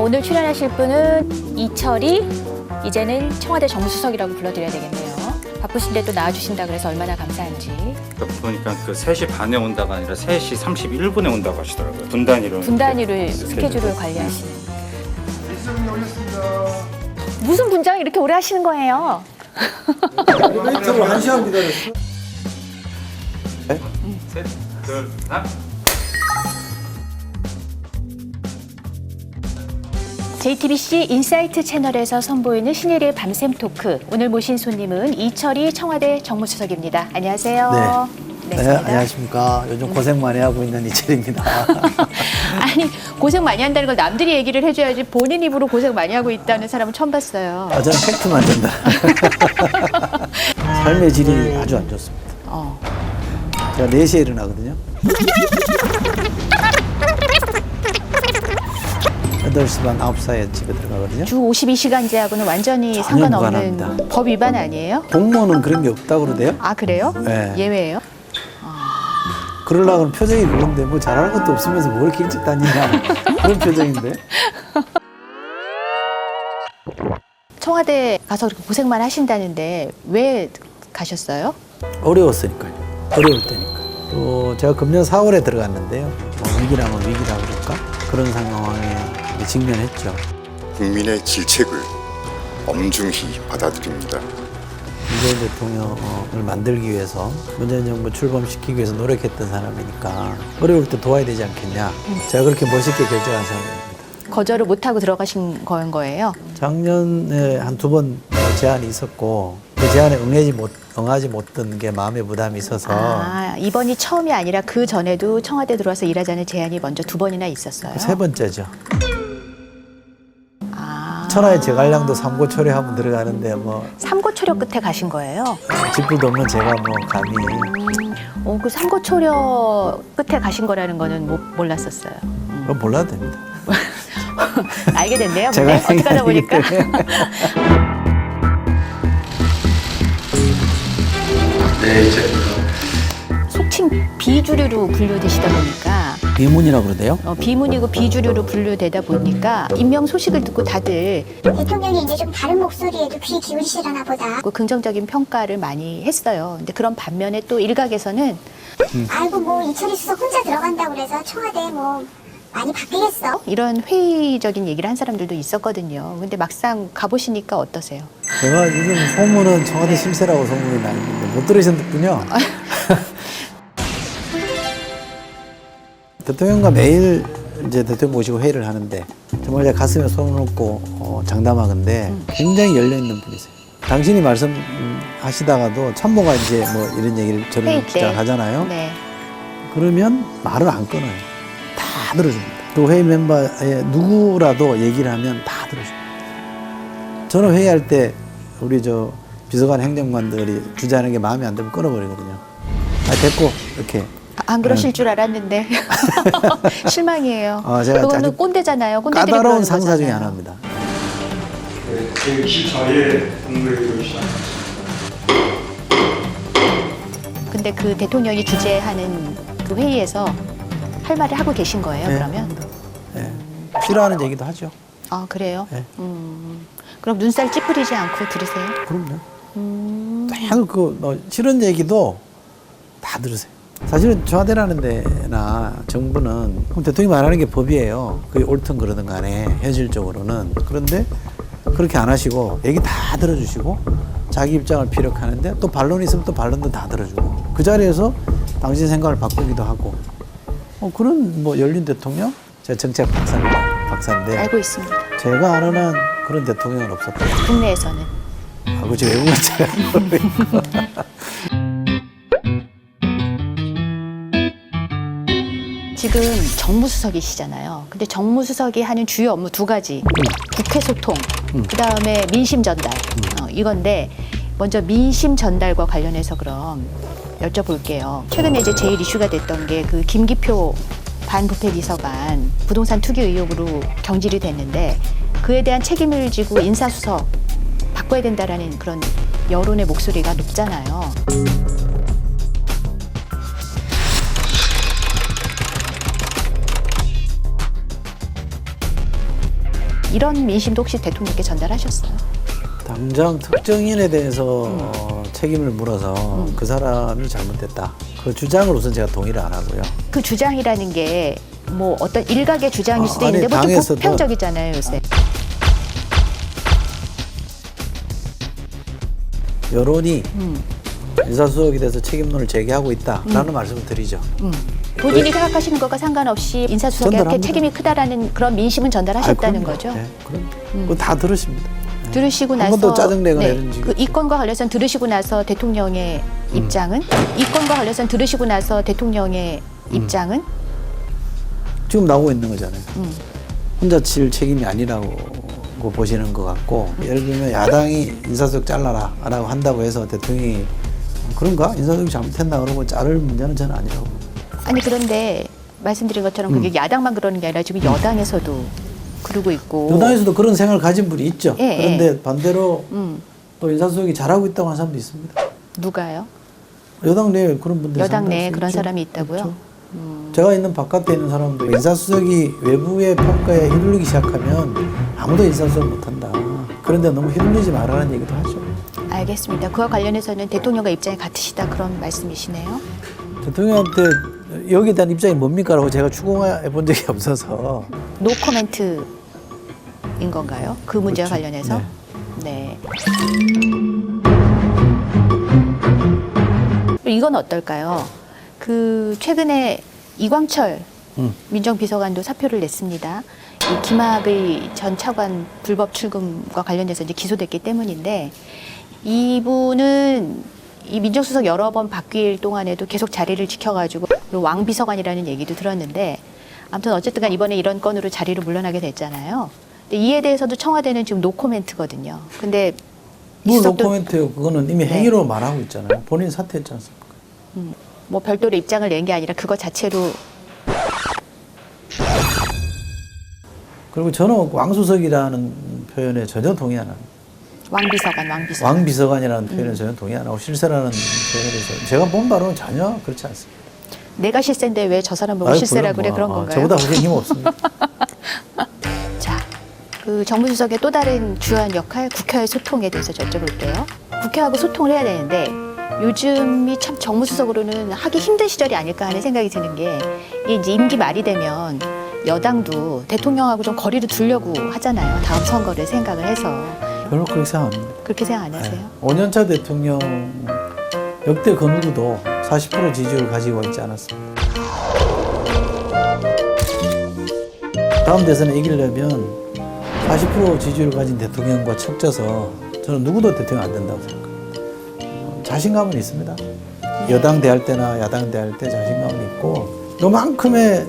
오늘 출연하실 분은 이철이, 이제는 청와대 정무수석이라고 불러드려야 되겠네요. 바쁘신데 또 나와주신다 그래서 얼마나 감사한지. 보니까 그 3시 반에 온다가 아니라 3시 31분에 온다고 하시더라고요. 분 단위로 스케줄을 관리하시는. 일선이 오셨습니다. 무슨 분장을 이렇게 오래 하시는 거예요? 웨이터로 1시간 기다렸어. 셋, 둘, 하나. JTBC 인사이트 채널에서 선보이는 신일의 밤샘 토크. 오늘 모신 손님은 이철이 청와대 정무수석입니다. 안녕하세요. 네, 안녕하십니까. 요즘 고생 많이 하고 있는 이철입니다. 아니, 고생 많이 한다는 걸 남들이 얘기를 해줘야지 본인 입으로 고생 많이 하고 있다는 사람은 처음 봤어요. 저는 팩트만 전다. 삶의 질이 아주 안 좋습니다. 제가 4시에 일어나거든요. 8시 반, 9시 사이에 집에 들어가거든요. 주 52시간제하고는 완전히 전혀 상관없는 무관합니다. 법 위반 아니에요? 공무원은 그런 게 없다고 그러대요. 아, 그래요? 네. 예외예요? 그러려고는 표정이 그런데 뭐 잘하는 것도 없으면서 뭘 이렇게 일찍 다니냐. 그런 표정인데. 청와대 가서 그렇게 고생만 하신다는데 왜 가셨어요? 어려웠으니까요. 어려울 때니까. 또 제가 금년 4월에 들어갔는데요. 뭐 위기라면 위기라 그럴까? 그런 상황에 직면했죠. 국민의 질책을 엄중히 받아들입니다. 문재인 대통령을 만들기 위해서 문재인 정부 출범시키기 위해서 노력했던 사람이니까 어려울 때 도와야 되지 않겠냐. 제가 그렇게 멋있게 결정한 사람입니다. 거절을 못하고 들어가신 거예요? 작년에 한 2번 제안이 있었고 그 제안에 응하지 못한 게 마음의 부담이 있어서 이번이 처음이 아니라 그 전에도 청와대 들어와서 일하자는 제안이 먼저 2번이나 있었어요? 3번째죠. 천하의 제갈량도 삼고초려 하면 들어가는데 뭐 삼고초려 끝에 가신 거예요? 집불도 없는 제가 뭐 감히 그 삼고초려 끝에 가신 거라는 거는 몰랐었어요. 그건 몰라도 됩니다. 알게 됐네요. 제가 근데 어떻게 하다 보니까. 네, 이제 속칭 비주류로 분류되시다 보니까 비문이라고 그러대요? 비문이고 비주류로 분류되다 보니까 임명 소식을 듣고 다들 대통령이 이제 좀 다른 목소리에도 귀 기울이시려나 보다. 긍정적인 평가를 많이 했어요. 근데 그런 반면에 또 일각에서는 아이고 뭐 이철이 수석 혼자 들어간다고 그래서 청와대 뭐 많이 바뀌겠어? 이런 회의적인 얘기를 한 사람들도 있었거든요. 근데 막상 가보시니까 어떠세요? 제가 요즘 소문은 청와대 심세라고 소문이 나는데 못 들으셨군요. 대통령과 매일 이제 대통령 모시고 회의를 하는데 정말 제가 가슴에 손을 얹고 장담하건데 굉장히 열려있는 분이세요. 당신이 말씀하시다가도 참모가 이제 뭐 이런 얘기를 저를 회의 때. 시작하잖아요. 네. 그러면 말을 안 끊어요. 다 들어줍니다. 또 회의 멤버에 누구라도 얘기를 하면 다 들어줍니다. 저는 회의할 때 우리 저 비서관 행정관들이 주재하는 게 마음에 안 들면 끊어버리거든요. 됐고 이렇게. 안 그러실 줄 알았는데 실망이에요. 제가 그거는 아주 꼰대잖아요. 꼰대들이 까다로운 그러는 상사 중에 거잖아요. 하나입니다. 제24회 공무회의를 시작합니다. 근데 그 대통령이 주재하는 그 회의에서 할 말을 하고 계신 거예요, 네. 그러면? 네. 싫어하는 얘기도 하죠. 아, 그래요? 네. 그럼 눈살 찌푸리지 않고 들으세요? 그럼요. 싫은 얘기도 다 들으세요. 사실은 청와대라는 데나 정부는 그럼 대통령이 말하는 게 법이에요. 그게 옳든 그러든 간에 현실적으로는. 그런데 그렇게 안 하시고 얘기 다 들어주시고 자기 입장을 피력하는데 또 반론이 있으면 또 반론도 다 들어주고 그 자리에서 당신 생각을 바꾸기도 하고 그런 뭐 열린 대통령? 제가 정책 박사인데 알고 있습니다. 제가 아는 한 그런 대통령은 없었다. 국내에서는. 그렇죠. 외국은 제가 지금 정무수석이시잖아요. 근데 정무수석이 하는 주요 업무 2가지. 국회 소통, 그다음에 민심 전달. 이건데 먼저 민심 전달과 관련해서 그럼 여쭤볼게요. 최근에 이제 제일 이슈가 됐던 게 그 김기표 반부패 비서관 부동산 투기 의혹으로 경질이 됐는데 그에 대한 책임을 지고 인사수석 바꿔야 된다라는 그런 여론의 목소리가 높잖아요. 이런 민심도 혹시 대통령께 전달하셨어요? 당장 특정인에 대해서 책임을 물어서 그 사람이 잘못됐다. 그 주장을 우선 제가 동의를 안 하고요. 그 주장이라는 게 뭐 어떤 일각의 주장일 수도 아니, 있는데 뭐 좀 당에서도- 보편적이잖아요, 요새. 여론이 인사수석에 대해서 책임론을 제기하고 있다라는 말씀을 드리죠. 본인이 생각하시는 것과 상관없이 인사수석한테 전달합니다. 책임이 크다라는 그런 민심은 전달하셨다는 그럼요. 거죠. 네, 그럼 그거 다 들으십니다. 들으시고 한 나서 번도 짜증내거나 이런 적이 그 이 건과 관련해서 들으시고 나서 대통령의 입장은 이 건과 관련해서 들으시고 나서 대통령의 입장은 지금 나오고 있는 거잖아요. 혼자 질 책임이 아니라고 보시는 것 같고, 예를 들면 야당이 인사수석 잘라라라고 한다고 해서 대통령이 그런가? 인사수석이 잘못했나 그러고 자를 문제는 저는 아니라고 봅니다. 아니 그런데 말씀드린 것처럼 그게 야당만 그러는 게 아니라 지금 여당에서도 그러고 있고 여당에서도 그런 생각을 가진 분이 있죠. 예, 그런데 반대로 또 인사수석이 잘하고 있다고 하는 사람도 있습니다. 누가요? 여당 내에 그런 분들이 여당 상당히 내에 그런 있죠. 사람이 있다고요? 그렇죠. 제가 있는 바깥에 있는 사람도 인사수석이 외부의 평가에 휘둘리기 시작하면 아무도 인사수석 못한다. 그런데 너무 휘둘리지 말라는 얘기도 하죠. 알겠습니다. 그와 관련해서는 대통령과 입장이 같으시다 그런 말씀이시네요. 대통령한테 여기에 대한 입장이 뭡니까라고 제가 추궁해 본 적이 없어서. 노 코멘트인 건가요? 그 문제와 그렇죠. 관련해서? 네. 이건 어떨까요? 그 최근에 이광철 민정비서관도 사표를 냈습니다. 이 김학의 전 차관 불법 출금과 관련해서 이제 기소됐기 때문인데 이분은 이 민정수석 여러 번 바뀔 동안에도 계속 자리를 지켜가지고 왕 비서관이라는 얘기도 들었는데 아무튼 어쨌든 간 이번에 이런 건으로 자리를 물러나게 됐잖아요. 근데 이에 대해서도 청와대는 지금 노코멘트거든요. 근데 뭐 이수석도 노코멘트예요. 그거는 이미 네. 행위로 말하고 있잖아요. 본인 사퇴했지 않습니까? 뭐 별도로 입장을 낸 게 아니라 그거 자체로 그리고 저는 왕수석이라는 표현에 전혀 동의 안 합니다. 왕비서관. 왕비서관이라는 표현에 전혀 동의 안 하고 실세라는 표현에 대해서 제가 본 바로는 전혀 그렇지 않습니다. 내가 실세인데 왜 저 사람 보고 아유, 실세라고 그래 그럼 그런 건가요? 저보다 훨씬 힘 없습니다. 자, 그 정무수석의 또 다른 주요한 역할 국회와의 소통에 대해서 여쭤볼게요. 국회하고 소통을 해야 되는데 요즘이 참 정무수석으로는 하기 힘든 시절이 아닐까 하는 생각이 드는 게 이게 이제 임기 말이 되면 여당도 대통령하고 좀 거리를 두려고 하잖아요. 다음 선거를 생각을 해서 별로 그렇게 생각합니다. 그렇게 생각 안 하세요? 5년차 대통령 역대 그 누구도 40% 지지율을 가지고 있지 않았습니다. 다음 대선에 이기려면 40% 지지율을 가진 대통령과 척져서 저는 누구도 대통령 안 된다고 생각합니다. 자신감은 있습니다. 여당 대할 때나 야당 대할 때 자신감은 있고 요만큼의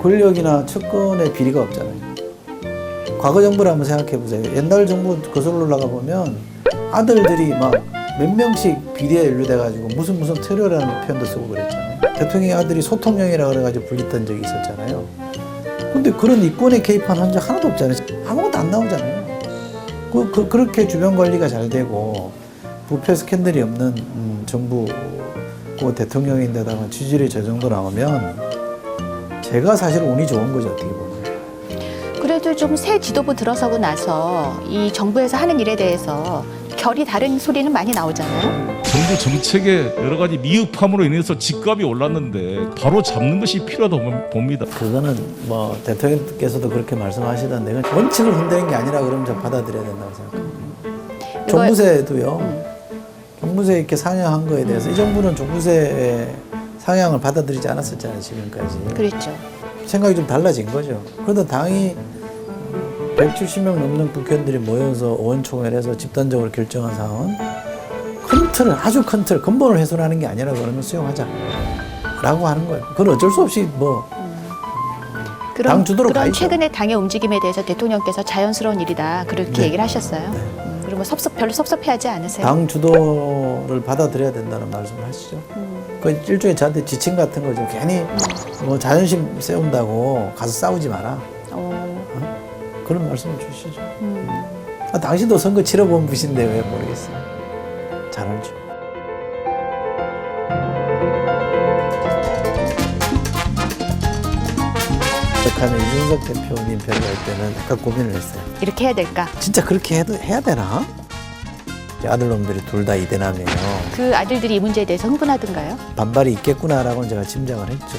권력이나 측근의 비리가 없잖아요. 과거 정부를 한번 생각해 보세요. 옛날 정부 거슬러 올라가 보면 아들들이 막 몇 명씩 비리에 연루돼가지고 무슨 테러라는 표현도 쓰고 그랬잖아요. 대통령의 아들이 소통령이라 그래가지고 불렸던 적이 있었잖아요. 근데 그런 이권에 개입한 흔적 하나도 없잖아요. 아무것도 안 나오잖아요. 그렇게 주변 관리가 잘 되고 부패 스캔들이 없는 정부고 대통령인데다가 지지율이 저 정도 나오면 제가 사실 운이 좋은 거죠, 어떻게 보면. 그래도 좀 새 지도부 들어서고 나서 이 정부에서 하는 일에 대해서 결이 다른 소리는 많이 나오잖아요. 정부 정책의 여러 가지 미흡함으로 인해서 집값이 올랐는데 바로 잡는 것이 필요하다고 봅니다. 그거는 뭐 대통령께서도 그렇게 말씀하시던데 그건 원칙을 흔드는 게 아니라 그러면 좀 받아들여야 된다고 생각합니다. 종부세도요. 종부세 이렇게 상향한 거에 대해서 이 정부는 종부세 상향을 받아들이지 않았었잖아요, 지금까지. 그렇죠. 생각이 좀 달라진 거죠. 그러다 당이 170명 넘는 국회의원들이 모여서 의원총회에서 집단적으로 결정한 사항은 큰 틀을, 아주 큰 틀, 근본을 훼손하는 게 아니라 그러면 수용하자라고 하는 거예요. 그건 어쩔 수 없이 뭐 당 주도로 그런 가야죠. 최근의 당의 움직임에 대해서 대통령께서 자연스러운 일이다 그렇게 네. 얘기를 하셨어요. 그러면 별로 섭섭해하지 않으세요? 당 주도를 받아들여야 된다는 말씀을 하시죠. 그 일종의 저한테 지침 같은 거죠. 괜히 뭐 자존심 세운다고 가서 싸우지 마라. 그런 말씀을 주시죠. 당신도 선거 치러본 분인데 왜 모르겠어요. 잘 알죠. 오죽하면 이준석 대표님 뵈러 갈 때는 약간 고민을 했어요. 이렇게 해야 될까? 진짜 그렇게 해야 되나? 아들놈들이 둘 다 이대남이에요. 그 아들들이 이 문제에 대해서 흥분하던가요? 반발이 있겠구나라고는 제가 짐작을 했죠.